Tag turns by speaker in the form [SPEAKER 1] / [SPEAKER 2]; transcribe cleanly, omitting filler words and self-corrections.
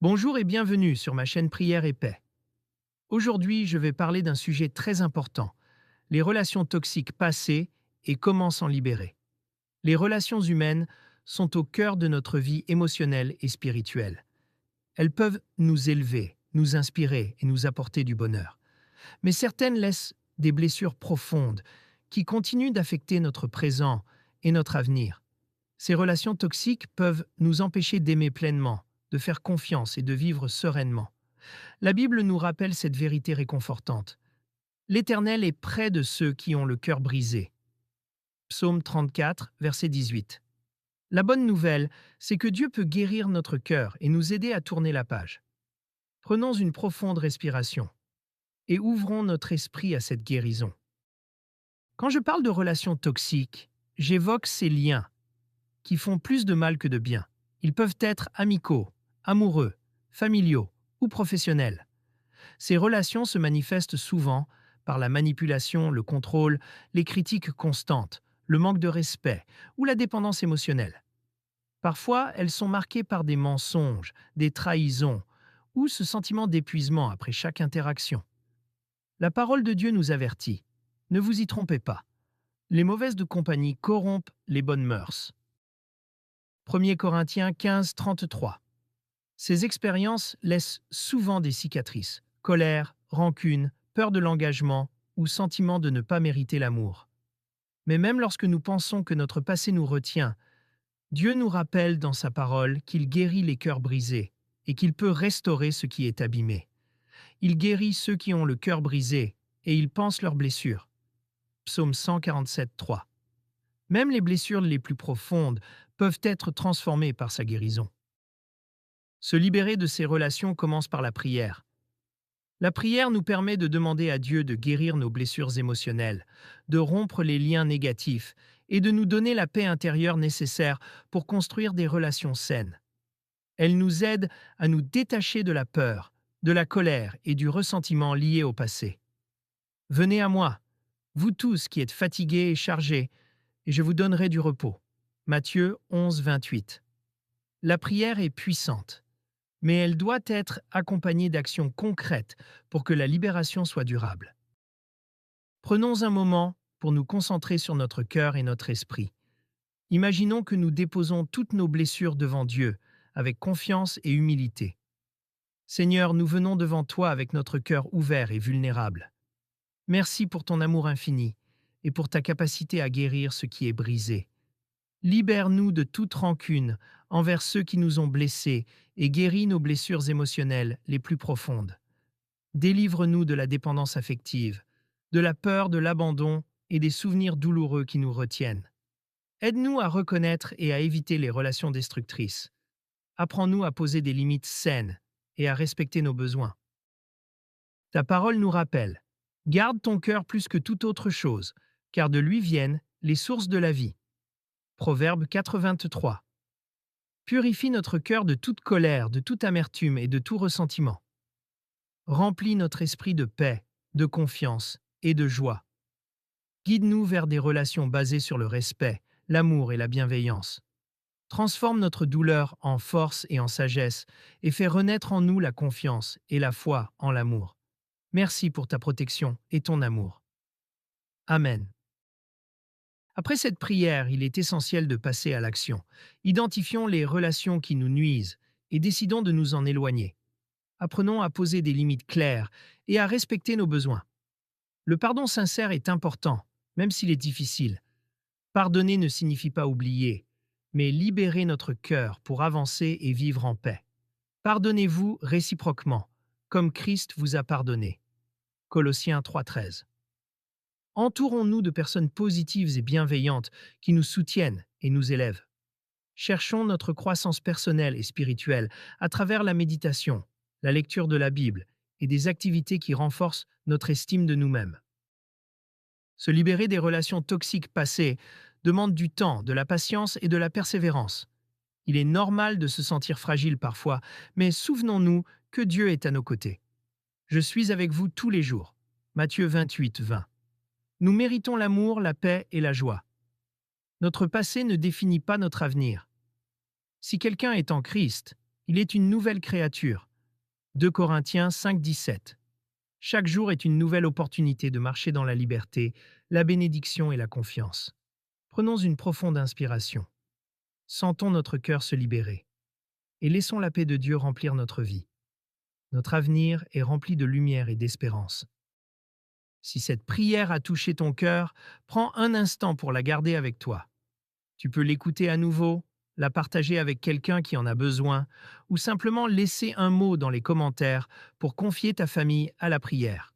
[SPEAKER 1] Bonjour et bienvenue sur ma chaîne Prière et Paix. Aujourd'hui, je vais parler d'un sujet très important, les relations toxiques passées et comment s'en libérer. Les relations humaines sont au cœur de notre vie émotionnelle et spirituelle. Elles peuvent nous élever, nous inspirer et nous apporter du bonheur. Mais certaines laissent des blessures profondes qui continuent d'affecter notre présent et notre avenir. Ces relations toxiques peuvent nous empêcher d'aimer pleinement, de faire confiance et de vivre sereinement. La Bible nous rappelle cette vérité réconfortante. L'Éternel est près de ceux qui ont le cœur brisé. Psaume 34, verset 18. La bonne nouvelle, c'est que Dieu peut guérir notre cœur et nous aider à tourner la page. Prenons une profonde respiration et ouvrons notre esprit à cette guérison. Quand je parle de relations toxiques, j'évoque ces liens qui font plus de mal que de bien. Ils peuvent être amicaux, amoureux, familiaux ou professionnels. Ces relations se manifestent souvent par la manipulation, le contrôle, les critiques constantes, le manque de respect ou la dépendance émotionnelle. Parfois, elles sont marquées par des mensonges, des trahisons ou ce sentiment d'épuisement après chaque interaction. La parole de Dieu nous avertit. Ne vous y trompez pas. Les mauvaises de compagnie corrompent les bonnes mœurs. 1 Corinthiens 15, 33. Ces expériences laissent souvent des cicatrices, colère, rancune, peur de l'engagement ou sentiment de ne pas mériter l'amour. Mais même lorsque nous pensons que notre passé nous retient, Dieu nous rappelle dans sa parole qu'il guérit les cœurs brisés et qu'il peut restaurer ce qui est abîmé. Il guérit ceux qui ont le cœur brisé et il panse leurs blessures. Psaume 147, 3. Même les blessures les plus profondes peuvent être transformées par sa guérison. Se libérer de ces relations commence par la prière. La prière nous permet de demander à Dieu de guérir nos blessures émotionnelles, de rompre les liens négatifs et de nous donner la paix intérieure nécessaire pour construire des relations saines. Elle nous aide à nous détacher de la peur, de la colère et du ressentiment liés au passé. Venez à moi, vous tous qui êtes fatigués et chargés, et je vous donnerai du repos. Matthieu 11, 28. La prière est puissante, mais elle doit être accompagnée d'actions concrètes pour que la libération soit durable. Prenons un moment pour nous concentrer sur notre cœur et notre esprit. Imaginons que nous déposons toutes nos blessures devant Dieu, avec confiance et humilité. Seigneur, nous venons devant toi avec notre cœur ouvert et vulnérable. Merci pour ton amour infini et pour ta capacité à guérir ce qui est brisé. Libère-nous de toute rancune envers ceux qui nous ont blessés et guéris nos blessures émotionnelles les plus profondes. Délivre-nous de la dépendance affective, de la peur de l'abandon et des souvenirs douloureux qui nous retiennent. Aide-nous à reconnaître et à éviter les relations destructrices. Apprends-nous à poser des limites saines et à respecter nos besoins. Ta parole nous rappelle: garde ton cœur plus que toute autre chose, car de lui viennent les sources de la vie. Proverbe 4, 23. Purifie notre cœur de toute colère, de toute amertume et de tout ressentiment. Remplis notre esprit de paix, de confiance et de joie. Guide-nous vers des relations basées sur le respect, l'amour et la bienveillance. Transforme notre douleur en force et en sagesse et fais renaître en nous la confiance et la foi en l'amour. Merci pour ta protection et ton amour. Amen. Après cette prière, il est essentiel de passer à l'action. Identifions les relations qui nous nuisent et décidons de nous en éloigner. Apprenons à poser des limites claires et à respecter nos besoins. Le pardon sincère est important, même s'il est difficile. Pardonner ne signifie pas oublier, mais libérer notre cœur pour avancer et vivre en paix. Pardonnez-vous réciproquement, comme Christ vous a pardonné. Colossiens 3, 13. Entourons-nous de personnes positives et bienveillantes qui nous soutiennent et nous élèvent. Cherchons notre croissance personnelle et spirituelle à travers la méditation, la lecture de la Bible et des activités qui renforcent notre estime de nous-mêmes. Se libérer des relations toxiques passées demande du temps, de la patience et de la persévérance. Il est normal de se sentir fragile parfois, mais souvenons-nous que Dieu est à nos côtés. Je suis avec vous tous les jours. Matthieu 28, 20. Nous méritons l'amour, la paix et la joie. Notre passé ne définit pas notre avenir. Si quelqu'un est en Christ, Il est une nouvelle créature. 2 Corinthiens 5,17. Chaque jour est une nouvelle opportunité de marcher dans la liberté, la bénédiction et la confiance. Prenons une profonde inspiration. Sentons notre cœur se libérer. Et laissons la paix de Dieu remplir notre vie. Notre avenir est rempli de lumière et d'espérance. Si cette prière a touché ton cœur, prends un instant pour la garder avec toi. Tu peux l'écouter à nouveau, la partager avec quelqu'un qui en a besoin, ou simplement laisser un mot dans les commentaires pour confier ta famille à la prière.